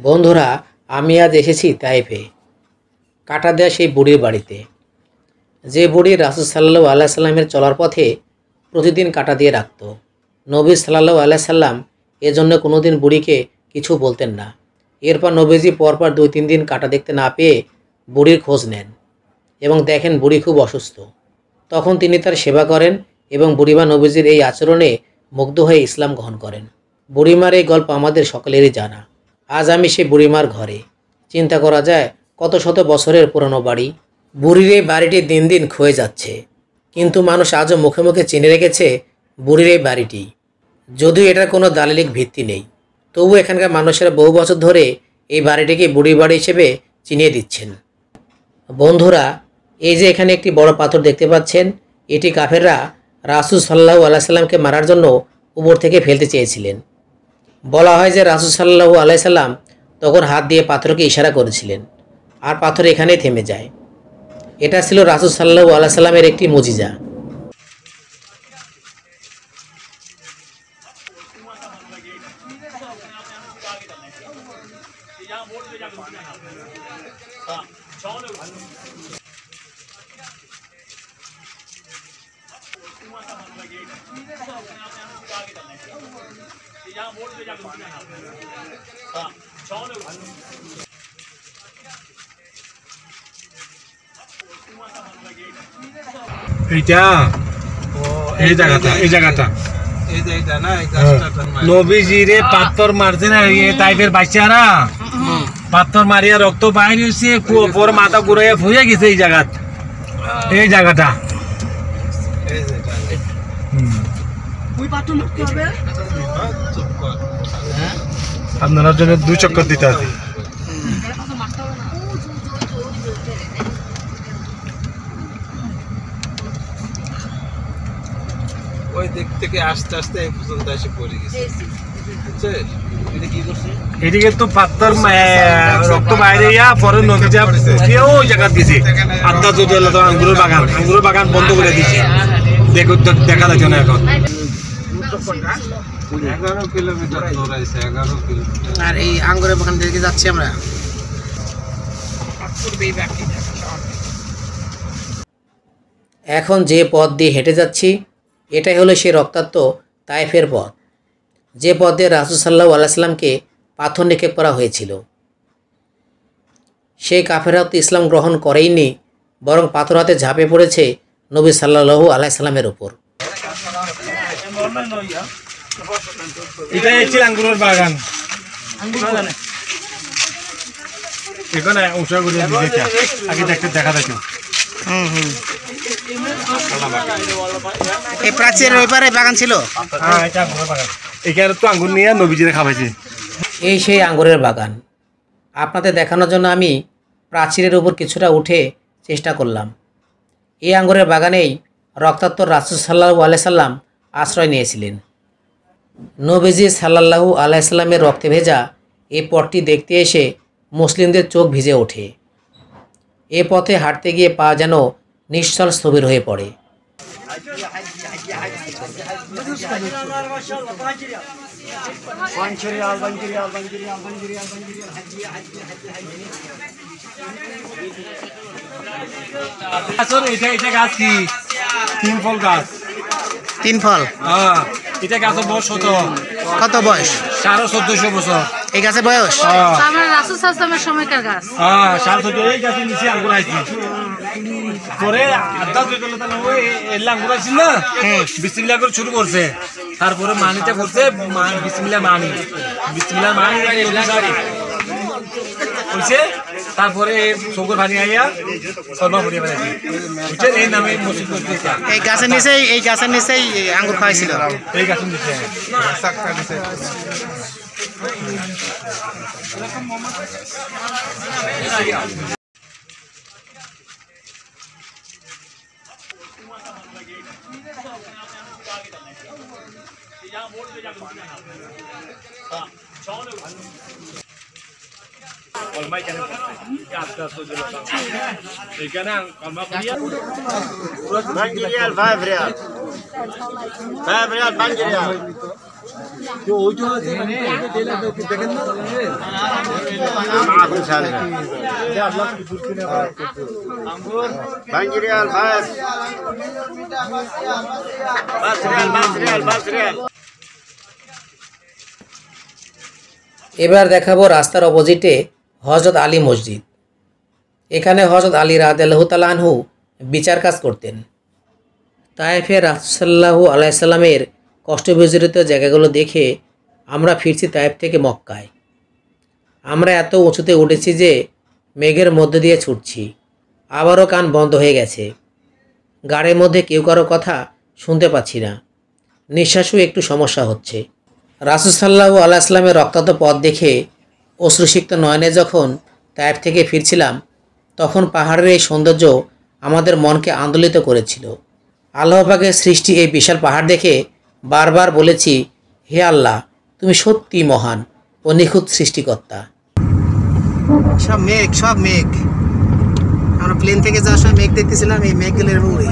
বন্ধুরা, আমি আজ এসেছি তাইফে কাটা দেয়া সেই বুড়ির বাড়িতে, যে বুড়ি রাসূল সাল্লাল্লাহু আলাইহি সাল্লামের চলার পথে প্রতিদিন কাটা দিয়ে রাখত। নবী সাল্লাল্লাহু আলাইহি সাল্লাম এজন্য কোনোদিন বুড়িকে কিছু বলতেন না। এরপর নবীজি পরপর 2-3 দিন কাটা দেখতে না পেয়ে বুড়ির খোঁজ নেন এবং দেখেন বুড়ি খুব অসুস্থ। তখন তিনি তার সেবা করেন এবং বুড়িমা নবীজির এই আচরণে মুগ্ধ হয়ে ইসলাম গ্রহণ করেন। বুড়িমার এই গল্প আমাদের সকলেরই জানা। আজ আমি সেই বুড়িমার ঘরে। চিন্তা করা যায় কত শত বছরের পুরনো বাড়ি। বুড়ির এই বাড়িটি দিন দিন ক্ষয়ে যাচ্ছে, কিন্তু মানুষ আজও মুখে মুখে চিনে রেখেছে বুড়ির এই বাড়িটি। যদিও এটার কোনো দালিলিক ভিত্তি নেই, তবু এখানকার মানুষেরা বহু বছর ধরে এই বাড়িটিকে বুড়ির বাড়ি হিসেবে চিনিয়ে দিচ্ছেন। বন্ধুরা, এই যে এখানে একটি বড় পাথর দেখতে পাচ্ছেন, এটি কাফেররা রাসূল সাল্লাল্লাহু আলাইহি সাল্লামকে মারার জন্য উপর থেকে ফেলতে চেয়েছিলেন। বলা হয় যে রাসূল সাল্লাল্লাহু আলাইহি সাল্লাম তখন হাত দিয়ে পাথরকে ইশারা করেছিলেন, আর পাথর এখানেই থেমে যায়। এটা ছিল রাসূল সাল্লাল্লাহু আলাইহি সাল্লামের একটি মুজিজা। এইটা এই জায়গাটা নবীজিরে পাথর মারছে না, টাইপের বাচ্চারা পাথর মারিয়া রক্ত বাইরে হয়েছে, পর মাথা ঘুরাইয়া ফুয়ে গেছে এই জায়গাটা। আপনার জন্য 2 চক্কর দিতে হবে। ওই দিক থেকে আস্তে আস্তে এই পর্যন্ত এসে পড়ে গেছে। এদিকে তো পাথর রক্ত বাইরে পরে নদীটা উঠিয়ে ওই জায়গা দিয়েছে। আড্ডা যদি হলো তো আঙ্গুরের বাগান বন্ধ করে দিয়েছে। দেখা যাচ্ছে না এখন। 11 কিলোমিটার দৌড়াইছে, 11 কিলোমিটার। আর এই আঙ্গুরের বাগান দিকে যাচ্ছি আমরা। এখন যে পথ দিয়ে হেঁটে যাচ্ছি, এটাই হলো সেই রক্তাক্ত তায়েফের পথ, যে পথে রাসূল সাল্লাল্লাহু আলাইহি সাল্লামকে পাথর নিক্ষেপ করা হয়েছিল। সেই কাফেররা তো ইসলাম গ্রহণ করেইনি, বরং পাথর হাতে ঝাঁপে পড়েছে নবী সাল্লাল্লাহু আলাইহি সাল্লামের উপর। এটা হচ্ছে আঙ্গুরের বাগান। এখানে উঁচা করে দিয়েছে, আগে দেখা যাচ্ছে। এই প্রাচীরের ওই পারে বাগান ছিল। হ্যাঁ, এটা আঙ্গুরের বাগান। এখানে তো আঙ্গুর নিয়ে নবীজিরে খাওয়াইছে। এই সেই আঙ্গুরের বাগান। আপনাদের দেখানোর জন্য আমি প্রাচীরের উপর কিছুটা উঠে চেষ্টা করলাম। এই আঙ্গুরের বাগানেই রক্তাক্ত রাসূল সাল্লাল্লাহু আলাইহি সাল্লাম আশ্রয় নিয়েছিলেন। নবীজি সাল্লাল্লাহু আলাইহি সাল্লামের রক্তে ভেজা এই পথটি দেখতে এসে মুসলিমদের চোখ ভিজে ওঠে। এ পথে হাঁটতে গিয়ে পা যেন নিশ্চল স্থবির হয়ে পড়ে। এটা গাছ কি? 3 ফল গাছ। 3 ফল? হ্যাঁ, এটা গাছের বয়স কত বয়স? 1450 বছর এই গাছের বয়স? আমরা রাসূল সাল্লাল্লাহু সময়কার গাছ। হ্যাঁ, 1450 এই গাছের নিচে আঙ্গুর আইছে। পরে আড্ডা দুই গেল তাহলে ওই এলা আঙ্গুর আইছিল না, বিসমিল্লাহ করে শুরু করছে। তারপরে মানিটা করছে বিসমিল্লাহ মানি হইছে। তারপরে সবুর পানি আইয়া সরমা পড়িয়ে ফেলেছে। বুঝছেন, এই নামে মসজিদ করতেছে। এই গাছের নিচেই আঙ্গুর খাওয়াইছিল। এই গাছের নিচে Banjirial 5 riyal. 5 riyal Banjirial. এবার দেখাবো রাস্তার অপোজিটে হজরত আলী মসজিদ। এখানে হজরত আলী রাদিয়াল্লাহু তাআলা আনহু বিচার কাজ করতেন। তায়েফে রাসূল সাল্লাল্লাহু আলাইহি সাল্লামের কষ্টবিজড়িত জায়গাগুলো দেখে আমরা ফিরছি তায়েফ থেকে মক্কায়। আমরা এত উঁচুতে উঠেছি যে মেঘের মধ্যে দিয়ে ছুটছি, আবারও কান বন্ধ হয়ে গেছে। গাড়ির মধ্যে কেউ কারো কথা শুনতে পাচ্ছি না, নিঃশ্বাসও একটু সমস্যা হচ্ছে। রাসূল সাল্লাল্লাহু আলাইহি সাল্লামের রক্তাক্ত পথ দেখে অশ্রুসিক্ত নয়নে যখন তায়েফ থেকে ফিরছিলাম, তখন পাহাড়ের এই সৌন্দর্য আমাদের মনকে আন্দোলিত করেছিল। আল্লাহ পাকের সৃষ্টি এই বিশাল পাহাড় দেখে বারবার বলেছি, হে আল্লাহ, তুমি সত্যি মহান ও নিখুঁত সৃষ্টিকর্তা। সব মেঘ, সব মেঘ। আমরা প্লেন থেকে যাওয়ার সময় মেঘ দেখতেছিলাম, এই মেঘগুলোর উড়ে